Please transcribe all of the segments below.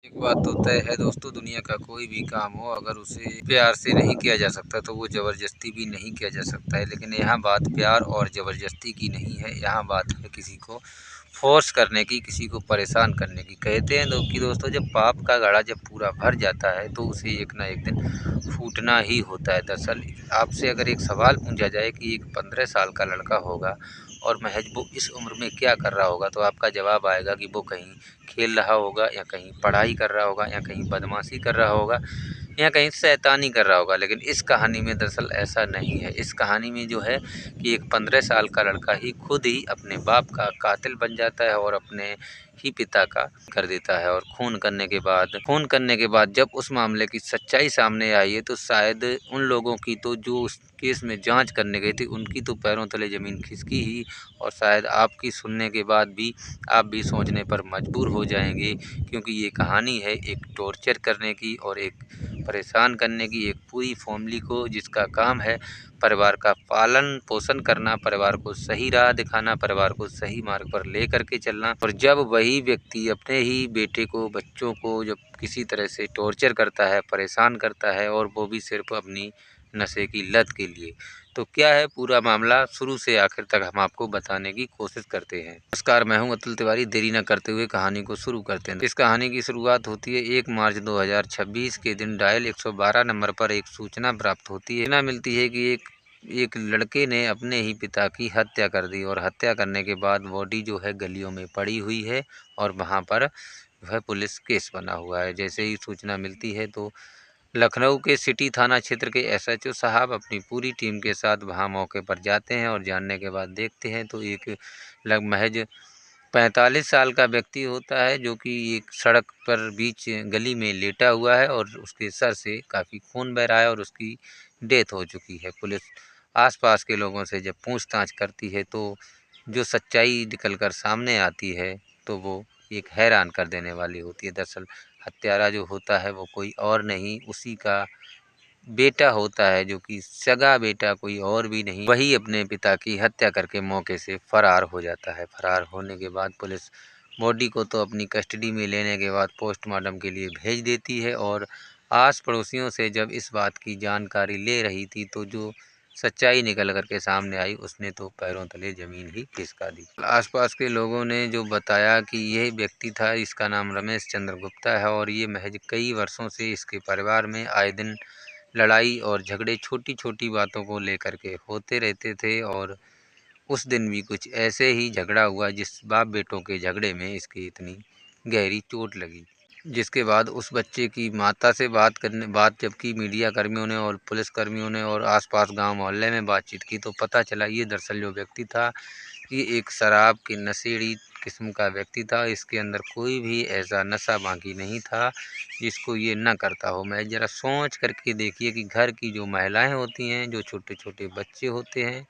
एक बात तो तय है दोस्तों, दुनिया का कोई भी काम हो अगर उसे प्यार से नहीं किया जा सकता तो वो ज़बरदस्ती भी नहीं किया जा सकता है। लेकिन यहाँ बात प्यार और ज़बरदस्ती की नहीं है, यहाँ बात है किसी को फोर्स करने की, किसी को परेशान करने की। कहते हैं कि दोस्तों, जब पाप का घड़ा जब पूरा भर जाता है तो उसे एक ना एक दिन फूटना ही होता है। दरअसल आपसे अगर एक सवाल पूछा जाए कि एक 15 साल का लड़का होगा और महज वो इस उम्र में क्या कर रहा होगा, तो आपका जवाब आएगा कि वो कहीं खेल रहा होगा या कहीं पढ़ाई कर रहा होगा या कहीं बदमाशी कर रहा होगा या कहीं शैतानी कर रहा होगा। लेकिन इस कहानी में दरअसल ऐसा नहीं है। इस कहानी में जो है कि एक 15 साल का लड़का ही खुद ही अपने बाप का कातिल बन जाता है और अपने ही पिता का कर देता है। और खून करने के बाद जब उस मामले की सच्चाई सामने आई है तो शायद उन लोगों की तो जो उस केस में जांच करने गई थी उनकी तो पैरों तले ज़मीन खिसकी ही। और शायद आपकी सुनने के बाद भी आप भी सोचने पर मजबूर हो जाएंगे, क्योंकि ये कहानी है एक टॉर्चर करने की और एक परेशान करने की, एक पूरी फैमिली को जिसका काम है परिवार का पालन पोषण करना, परिवार को सही राह दिखाना, परिवार को सही मार्ग पर ले करके चलना। और जब वही व्यक्ति अपने ही बेटे को, बच्चों को जब किसी तरह से टॉर्चर करता है, परेशान करता है, और वो भी सिर्फ अपनी नशे की लत के लिए, तो क्या है पूरा मामला शुरू से आखिर तक हम आपको बताने की कोशिश करते हैं। नमस्कार, मैं हूं अतुल तिवारी। देरी न करते हुए कहानी को शुरू करते हैं। इस कहानी की शुरुआत होती है 1 मार्च 2026 के दिन। डायल 112 नंबर पर एक सूचना प्राप्त होती है। सूचना मिलती है कि एक लड़के ने अपने ही पिता की हत्या कर दी और हत्या करने के बाद बॉडी जो है गलियों में पड़ी हुई है और वहाँ पर वह पुलिस केस बना हुआ है। जैसे ही सूचना मिलती है तो लखनऊ के सिटी थाना क्षेत्र के एसएचओ साहब अपनी पूरी टीम के साथ वहां मौके पर जाते हैं और जानने के बाद देखते हैं तो एक महज 45 साल का व्यक्ति होता है, जो कि एक सड़क पर बीच गली में लेटा हुआ है और उसके सर से काफ़ी खून बह रहा है और उसकी डेथ हो चुकी है। पुलिस आसपास के लोगों से जब पूछताछ करती है तो जो सच्चाई निकल कर सामने आती है तो वो एक हैरान कर देने वाली होती है। दरअसल हत्यारा जो होता है वो कोई और नहीं, उसी का बेटा होता है, जो कि सगा बेटा कोई और भी नहीं, वही अपने पिता की हत्या करके मौके से फरार हो जाता है। फरार होने के बाद पुलिस बॉडी को तो अपनी कस्टडी में लेने के बाद पोस्टमार्टम के लिए भेज देती है। और आस पड़ोसियों से जब इस बात की जानकारी ले रही थी तो जो सच्चाई निकल कर के सामने आई उसने तो पैरों तले ज़मीन ही खिसका दी। आसपास के लोगों ने जो बताया कि यह व्यक्ति था, इसका नाम रमेश चंद्र गुप्ता है और ये महज कई वर्षों से इसके परिवार में आए दिन लड़ाई और झगड़े छोटी छोटी बातों को लेकर के होते रहते थे। और उस दिन भी कुछ ऐसे ही झगड़ा हुआ जिस बाप बेटों के झगड़े में इसकी इतनी गहरी चोट लगी, जिसके बाद उस बच्चे की माता से बात जब की मीडिया कर्मियों ने और पुलिस कर्मियों ने और आसपास गांव मोहल्ले में बातचीत की तो पता चला ये दरअसल जो व्यक्ति था ये एक शराब के नशेड़ी किस्म का व्यक्ति था। इसके अंदर कोई भी ऐसा नशा बाकी नहीं था जिसको ये न करता हो। मैं ज़रा सोच करके देखिए कि घर की जो महिलाएं होती हैं, जो छोटे छोटे बच्चे होते हैं,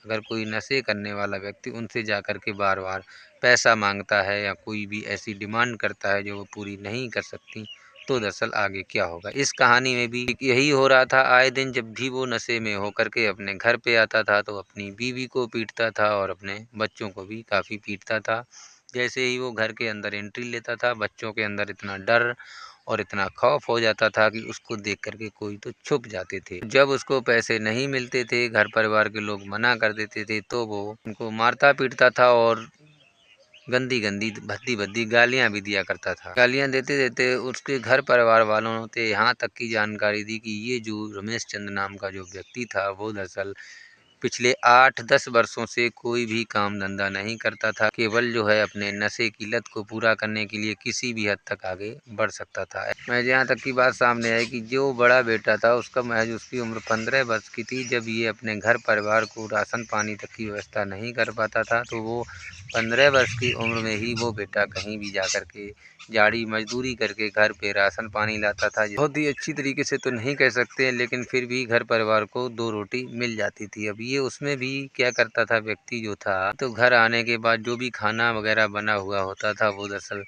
अगर कोई नशे करने वाला व्यक्ति उनसे जा कर के बार बार पैसा मांगता है या कोई भी ऐसी डिमांड करता है जो वो पूरी नहीं कर सकती, तो दरअसल आगे क्या होगा। इस कहानी में भी यही हो रहा था। आए दिन जब भी वो नशे में होकर के अपने घर पे आता था तो अपनी बीवी को पीटता था और अपने बच्चों को भी काफ़ी पीटता था। जैसे ही वो घर के अंदर एंट्री लेता था, बच्चों के अंदर इतना डर और इतना खौफ हो जाता था कि उसको देख कर के कोई तो छुप जाते थे। जब उसको पैसे नहीं मिलते थे, घर परिवार के लोग मना कर देते थे, तो वो उनको मारता पीटता था और गंदी गंदी भद्दी भद्दी गालियाँ भी दिया करता था। गालियाँ देते देते उसके घर परिवार वालों ने यहाँ तक की जानकारी दी कि ये जो रमेश चंद्र नाम का जो व्यक्ति था वो दरअसल पिछले 8-10 वर्षों से कोई भी काम धंधा नहीं करता था, केवल जो है अपने नशे की लत को पूरा करने के लिए किसी भी हद तक आगे बढ़ सकता था। मैं यहाँ तक की बात सामने आई कि जो बड़ा बेटा था उसका महज उसकी उम्र 15 वर्ष की थी। जब ये अपने घर परिवार को राशन पानी तक की व्यवस्था नहीं कर पाता था तो वो 15 वर्ष की उम्र में ही वो बेटा कहीं भी जा कर के झाड़ी मजदूरी करके घर पे राशन पानी लाता था। बहुत ही अच्छी तरीके से तो नहीं कह सकते, लेकिन फिर भी घर परिवार को 2 रोटी मिल जाती थी। अब ये उसमें भी क्या करता था व्यक्ति जो था, तो घर आने के बाद जो भी खाना वगैरह बना हुआ होता था वो दरअसल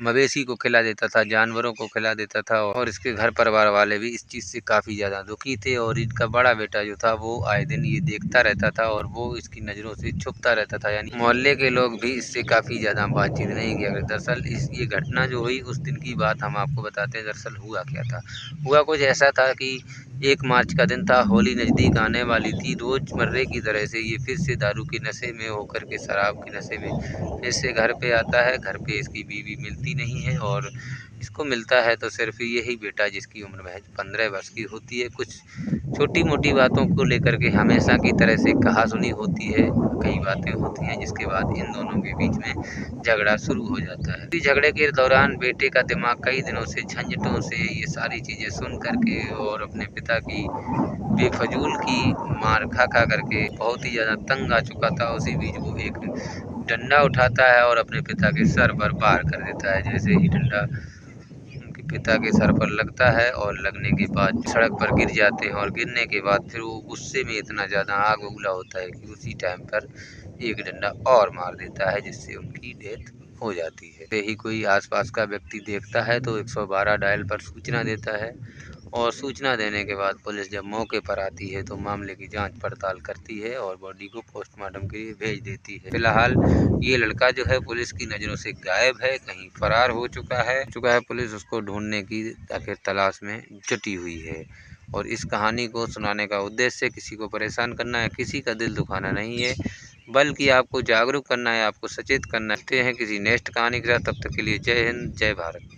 मवेशी को खिला देता था, जानवरों को खिला देता था और इसके घर परिवार वाले भी इस चीज़ से काफ़ी ज़्यादा दुखी थे। और इनका बड़ा बेटा जो था वो आए दिन ये देखता रहता था और वो इसकी नज़रों से छुपता रहता था। यानी मोहल्ले के लोग भी इससे काफ़ी ज़्यादा बातचीत नहीं किया करते। दरअसल ये घटना जो हुई उस दिन की बात हम आपको बताते हैं। दरअसल हुआ क्या था, हुआ कुछ ऐसा था कि 1 मार्च का दिन था, होली नज़दीक आने वाली थी। रोज़मर्रे की तरह से ये फिर से दारू के नशे में होकर के, शराब के नशे में फिर से घर पे आता है। घर पे इसकी बीवी मिलती नहीं है और इसको मिलता है तो सिर्फ यही बेटा जिसकी उम्र महज 15 वर्ष की होती है। कुछ छोटी मोटी बातों को लेकर के हमेशा की तरह से कहासुनी होती है, कई बातें होती हैं जिसके बाद इन दोनों के बीच में झगड़ा शुरू हो जाता है। इस झगड़े के दौरान बेटे का दिमाग कई दिनों से झंझटों से ये सारी चीज़ें सुन करके और अपने पिता की बेफजूल की मार खा खा करके बहुत ही ज़्यादा तंग आ चुका था। उसी बीच वो एक डंडा उठाता है और अपने पिता के सर पर वार कर देता है। जैसे ही डंडा उनके पिता के सर पर लगता है और लगने के बाद सड़क पर गिर जाते हैं और गिरने के बाद फिर वो गुस्से में इतना ज़्यादा आग बबूला होता है कि उसी टाइम पर एक डंडा और मार देता है जिससे उनकी डेथ हो जाती है। यही कोई आसपास का व्यक्ति देखता है तो 112 डायल पर सूचना देता है और सूचना देने के बाद पुलिस जब मौके पर आती है तो मामले की जांच पड़ताल करती है और बॉडी को पोस्टमार्टम के लिए भेज देती है। फिलहाल ये लड़का जो है पुलिस की नज़रों से गायब है, कहीं फरार हो चुका है। पुलिस उसको ढूंढने की आखिर तलाश में जुटी हुई है। और इस कहानी को सुनाने का उद्देश्य किसी को परेशान करना है, किसी का दिल दुखाना नहीं है, बल्कि आपको जागरूक करना है, आपको सचेत करना है। किसी नेक्स्ट कहानी के साथ, तब तक के लिए जय हिंद, जय भारत।